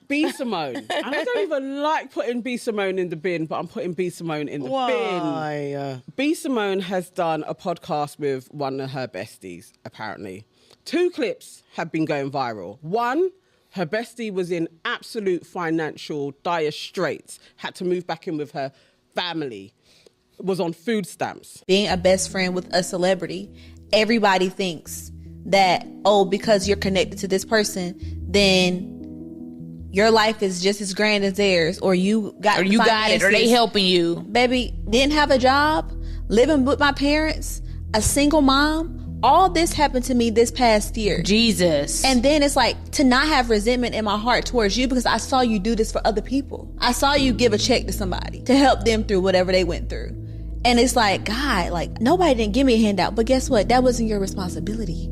B. Simone. And I don't even like putting B. Simone in the bin, but I'm putting B. Simone in the bin. Why? B. Simone has done a podcast with one of her besties, apparently. 2 clips have been going viral. One, her bestie was in absolute financial dire straits, had to move back in with her family, was on food stamps. Being a best friend with a celebrity, everybody thinks that, because you're connected to this person, then your life is just as grand as theirs, or you got it, or they helping you. Baby, didn't have a job, living with my parents, a single mom. All this happened to me this past year. Jesus. And then it's like to not have resentment in my heart towards you because I saw you do this for other people. I saw you give a check to somebody to help them through whatever they went through. And it's like, God, like nobody didn't give me a handout, but guess what? That wasn't your responsibility.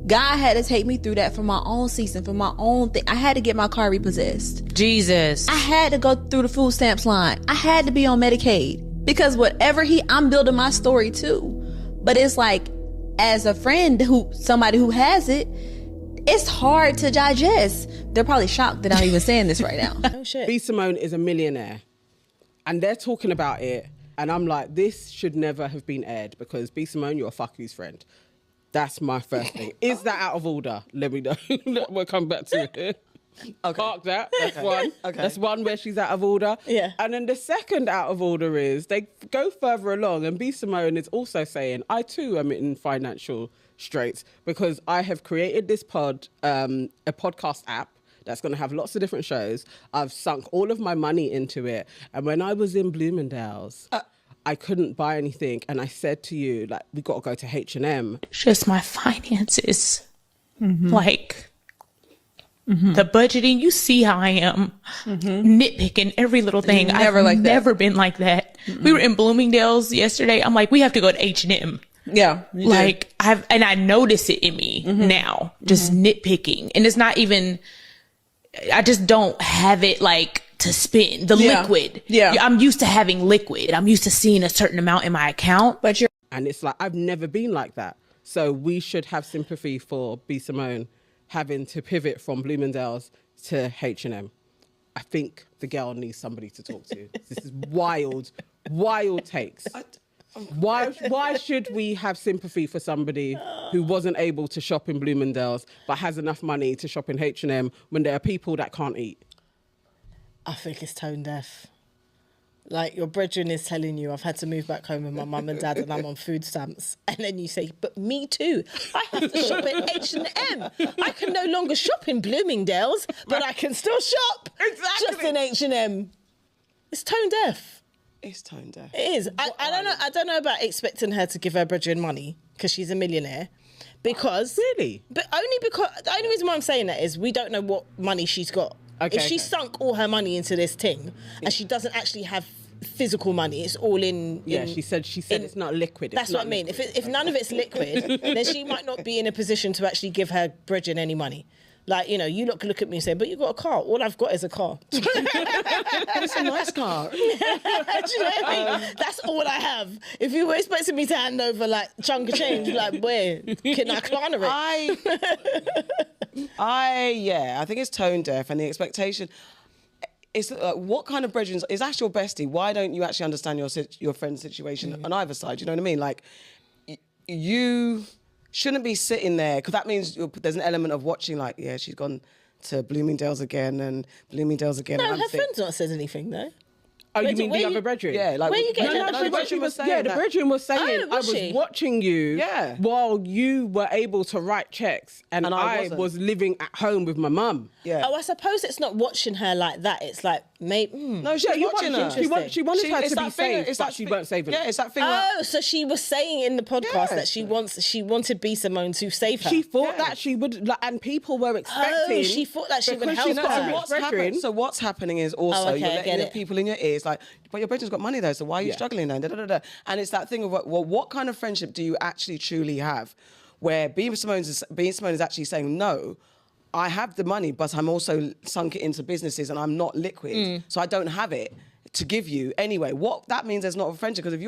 God had to take me through that for my own season, for my own thing. I had to get my car repossessed. Jesus. I had to go through the food stamps line. I had to be on Medicaid because I'm building my story too. But it's like, as a friend somebody who has it, it's hard to digest. They're probably shocked that I'm even saying this right now. Oh shit. B. Simone is a millionaire. And they're talking about it. And I'm like, this should never have been aired because B. Simone, you're a fuck you's friend. That's my first thing. Is that out of order? Let me know. We'll come back to it. Okay. Park that. That's one. Okay. That's one where she's out of order. Yeah. And then the second out of order is they go further along and B. Simone is also saying, I too am in financial straits because I have created this a podcast app that's going to have lots of different shows. I've sunk all of my money into it. And when I was in Bloomingdale's, I couldn't buy anything. And I said to you, like, we got to go to H&M. Just my finances. Like, the budgeting, you see how I am nitpicking every little thing. I've never been like that. We were in Bloomingdale's yesterday. I'm like, we have to go to H&M. Yeah. Like, I notice it in me now, just nitpicking. And it's not even, I just don't have it like to spend the liquid. Yeah. I'm used to having liquid. I'm used to seeing a certain amount in my account. And it's like, I've never been like that. So we should have sympathy for B. Simone having to pivot from Bloomingdale's to H&M. I think the girl needs somebody to talk to. This is wild takes. Why should we have sympathy for somebody who wasn't able to shop in Bloomingdale's but has enough money to shop in H&M when there are people that can't eat? I think it's tone deaf. Like, your brethren is telling you, I've had to move back home with my mum and dad and I'm on food stamps. And then you say, but me too. I have to shop at H&M. I can no longer shop in Bloomingdale's, but I can still shop just in H&M. It's tone deaf. It's tone deaf. It is. I don't know about expecting her to give her brethren money because she's a millionaire. Because... Really? But only because... The only reason why I'm saying that is we don't know what money she's got. Okay, if she sunk all her money into this thing and she doesn't actually have physical money, it's all in... she said it's not liquid. That's what I mean. If none of it's liquid, then she might not be in a position to actually give her brethren any money. Like, you know, you look at me and say, but you got a car. All I've got is a car. It's a nice car. Do you know what I mean? That's all I have. If you were expecting me to hand over, like, chunk of change, like, where? Can I clowner it? I think it's tone deaf and the expectation... It's what kind of brethren is that your bestie? Why don't you actually understand your friend's situation on either side? You know what I mean? Like, you shouldn't be sitting there because that means there's an element of watching. Like, yeah, she's gone to Bloomingdale's again and Bloomingdale's again. No, her friend's not said anything though. Oh, you mean the other brethren? Yeah, like... Where you getting that? The brethren was saying the brethren was saying, I was watching you while you were able to write checks and I was living at home with my mum. Yeah. Oh, I suppose it's not watching her like that. It's like, maybe... No, she's watching her. She wanted her to be saved, but she weren't saving her. Yeah, it's that thing. Oh, so she was saying in the podcast that she wanted B. Simone to save her. She thought that she would, and people were expecting... Oh, she thought that she would help her. So what's happening is also you're letting the people in your ears like, but your brethren's got money though, so why are you struggling then? And it's that thing of, well, what kind of friendship do you actually truly have? Where B. Simone is actually saying, no, I have the money, but I'm also sunk it into businesses and I'm not liquid, so I don't have it to give you anyway. What that means there's not a friendship, because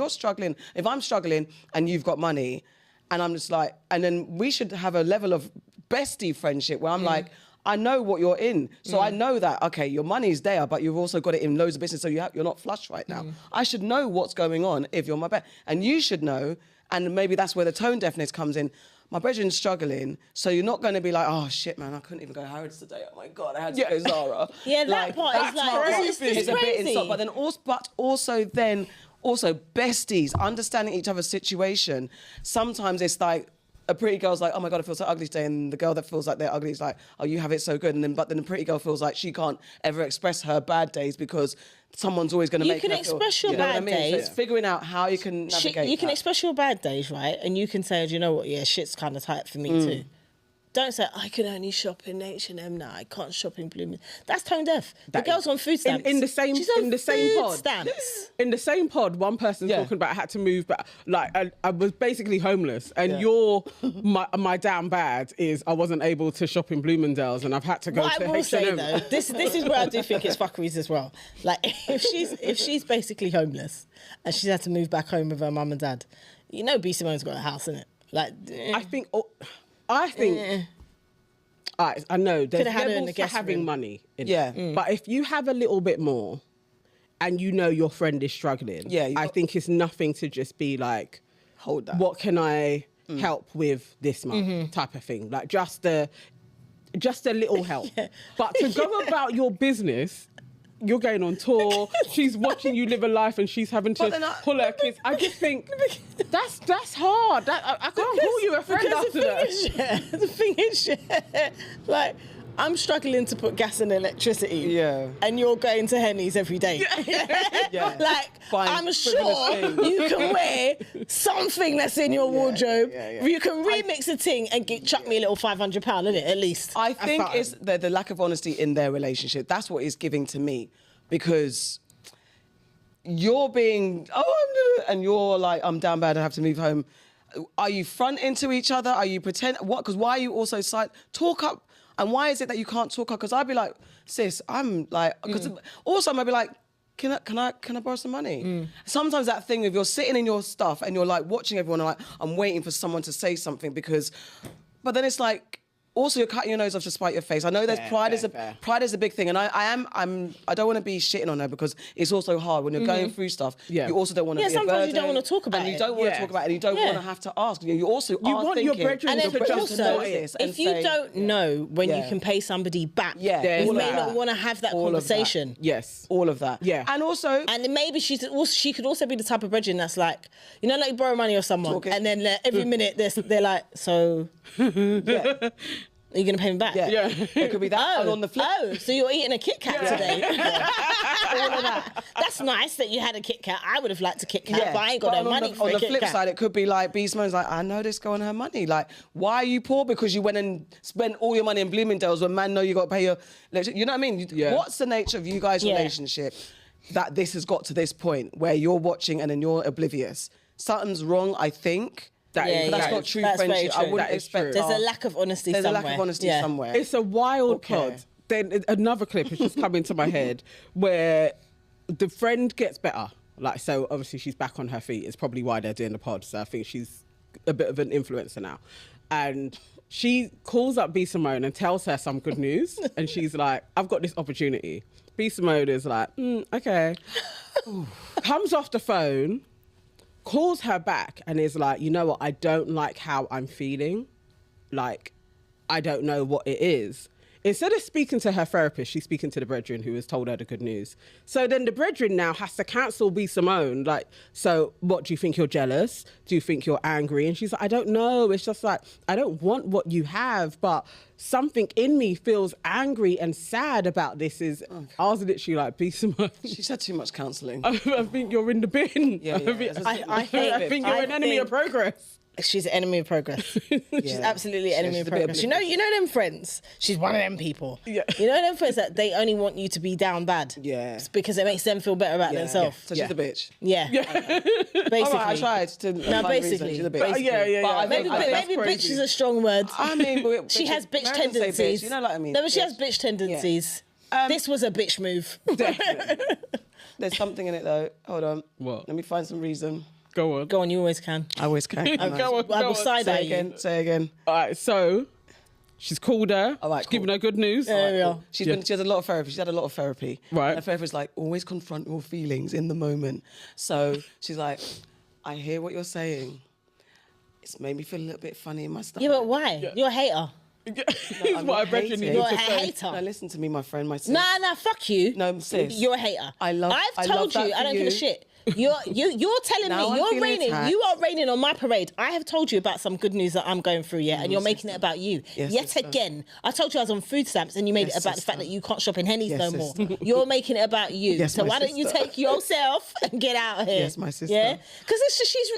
if I'm struggling and you've got money, and I'm just like, and then we should have a level of bestie friendship where I'm like, I know what you're in. So I know that, okay, your money's there, but you've also got it in loads of business, so you're not flush right now. I should know what's going on if you're my bet. And you should know, and maybe that's where the tone deafness comes in. My brethren's struggling, so you're not going to be like, oh shit, man, I couldn't even go Harrods today. Oh my God, I had to go Zara. Yeah, that part is like, it's a bit crazy. insult. But then also besties, understanding each other's situation. Sometimes it's like, a pretty girl's like, oh my God, I feel so ugly today. And the girl that feels like they're ugly is like, oh, you have it so good. But then the pretty girl feels like she can't ever express her bad days because someone's always going to make her feel... You can express your you know bad what I mean? days. So it's figuring out how you can navigate You can express your bad days, right? And you can say, do you know what? Yeah, shit's kind of tight for me too. Don't say, I can only shop in H&M now. I can't shop in Bloomingdale. That's tone deaf. The girl's on food stamps. In the same pod. Stamps. In the same pod, one person's talking about I had to move back. Like I was basically homeless, and my damn bad is I wasn't able to shop in Bloomingdale's, and I've had to go to H&M. I will say though, this is where I do think it's fuckeries as well. Like if she's basically homeless and she's had to move back home with her mum and dad, you know, B Simone's got a house in it. Like I think. I know there's levels to having money in it. But if you have a little bit more and you know your friend is struggling, I think it's nothing to just be like, hold that. What can I help with this month type of thing? Like just a little help. But to go about your business, you're going on tour, she's watching you live a life and she's having to pull her kids. I just think that's hard. I can't call you a friend after that. The thing is, like, I'm struggling to put gas and electricity. Yeah. And you're going to Henny's every day. Like, I'm sure you can wear something that's in your wardrobe. You can remix a thing and chuck me a little £500 in it, at least. I think it's the lack of honesty in their relationship. That's what it's giving to me. Because you're being, and you're like, I'm down bad, I have to move home. Are you front into each other? Are you pretend? What? Because why are you also talk up? And why is it that you can't talk up? Because I'd be like, sis, I'm like, because also I might be like, can I borrow some money? Sometimes that thing, if you're sitting in your stuff and you're like watching everyone, and like, I'm waiting for someone to say something but then it's like, also you're cutting your nose off to spite your face. I know there's pride is a big thing, and I don't want to be shitting on her because it's also hard when you're going through stuff. You also don't want to be a burden. Sometimes you don't want to talk about it. And you don't want to talk about it, and you don't want to have to ask. You also want your brethren to just notice. If you don't know when you can pay somebody back, you may not want to have that conversation. Yes, all of that. Yeah, and maybe she could also be the type of brethren that's like, you know, like you borrow money off someone, and then every minute they're like, so. Are you going to pay me back? Yeah. It could be that. And on the flip. So you're eating a Kit Kat today. All of that. That's nice that you had a Kit Kat. I would have liked a Kit Kat, but I ain't got no money for a Kit Kat. On the flip side, it could be like, B Simone's like, I know this girl and her money. Like, why are you poor? Because you went and spent all your money in Bloomingdale's when man know you got to pay your... You know what I mean? What's the nature of you guys' relationship that this has got to this point where you're watching and then you're oblivious? Something's wrong, I think. That's not true friendship. I wouldn't expect. There's a lack of honesty somewhere. There's a lack of honesty somewhere. It's a wild pod. Then another clip has just come into my head where the friend gets better. Like, so obviously she's back on her feet. It's probably why they're doing the pod. So I think she's a bit of an influencer now. And she calls up B Simone and tells her some good news. And she's like, I've got this opportunity. B Simone is like, okay. Comes off the phone, calls her back and is like, you know what, I don't like how I'm feeling. Like, I don't know what it is. Instead of speaking to her therapist, she's speaking to the brethren who has told her the good news. So then the brethren now has to cancel B Simone. Like, so what, do you think you're jealous? Do you think you're angry? And she's like, I don't know. It's just like, I don't want what you have, but something in me feels angry and sad about this. I was literally like, B Simone. She's had too much counselling. I think you're in the bin. I think you're an enemy of progress. She's an enemy of progress. She's absolutely an enemy of progress. You know them friends? She's one of them people. Yeah. You know them friends that they only want you to be down bad? Yeah. It's because it makes them feel better about themselves. So she's a bitch. Yeah. Basically. All right, I tried to... No, basically. She's a bitch. Yeah. Maybe bitch is a strong word. I mean... she has bitch tendencies. Bitch, you know what I mean? No, but she has bitch tendencies. This was a bitch move. Definitely. There's something in it, though. Hold on. What? Let me find some reason. Go on, you always can. I always can. Go on. I will side Say again. All right, so She's called her. All right, she's giving her good news. There we are. She had a lot of therapy. She's had a lot of therapy. Right. And her therapist's like, always confront your feelings in the moment. So she's like, I hear what you're saying. It's made me feel a little bit funny in my stomach. Yeah, but why? Yeah. You're a hater. Here's what I bet you need You're to a say. hater. No, listen to me, my friend, my sis. Nah, fuck you. No, sis. You're a hater. I've I've told that you, I for don't give a you. shit. You're telling Now me I'm you're feeling raining. attacked. You are raining on my parade. I have told you about some good news that I'm going through, and you're making it about you. Yes, Yet sister. again, I told you I was on food stamps, and you made Yes, it about the sister. fact that you can't shop in Henny's Yes, no more. sister. You're making it about you. Yes, so my why don't you sister. take yourself and get out of here? Yes, my sister. Yeah, because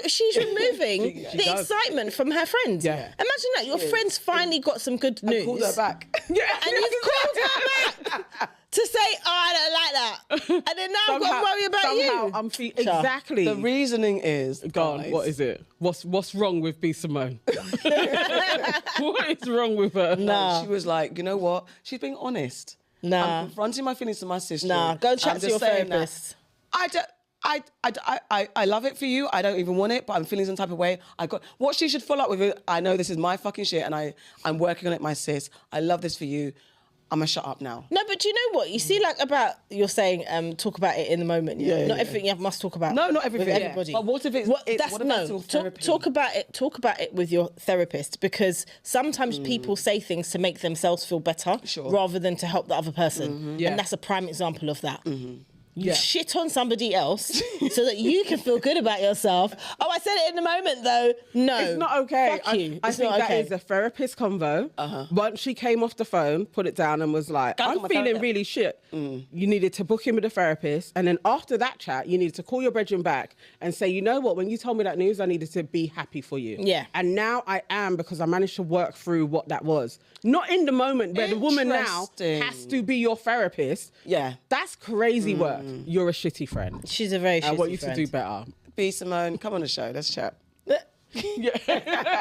she's removing She the does. excitement from her friend. Yeah. Imagine that your friend's finally got some good news. I called her back. Yeah. And you've called her back to say, oh, I don't like that. And then now I've got to worry about you. Somehow I'm exactly. The reasoning is... Go on, guys, what is it? What's wrong with B. Simone? What is wrong with her? Nah. She was like, you know what? She's being honest. Nah. I'm confronting my feelings to my sister. Nah, go and chat I'm to just your saying that therapist. I love it for you. I don't even want it, but I'm feeling some type of way. What she should follow up with it. I know this is my fucking shit, and I'm working on it, my sis. I love this for you. I'm gonna shut up now. No, but do you know what? You see, like, about, you're saying, talk about it in the moment. Yeah, not everything you must talk about. No, not everything. With everybody. But what if it's... What about therapy? talk about it. Talk about it with your therapist, because sometimes people say things to make themselves feel better, Sure. rather than to help the other person. Yeah. And that's a prime example of that. You Yeah. shit on somebody else so that you can feel good about yourself. Oh, I said it in the moment, though. No, It's not okay. Fuck you. I It's think not that okay. is a therapist convo. Once she came off the phone, put it down and was like, Go I'm to my feeling therapist. really shit. You needed to book in with a therapist. And then after that chat, you needed to call your brethren back and say, you know what, when you told me that news, I needed to be happy for you. Yeah. And now I am, because I managed to work through what that was. Not in the moment where the woman now Interesting. has to be your therapist. Yeah. That's crazy work. You're a shitty friend. She's a very I shitty want you friend. to do better. B. Simone, come on the show. Let's chat.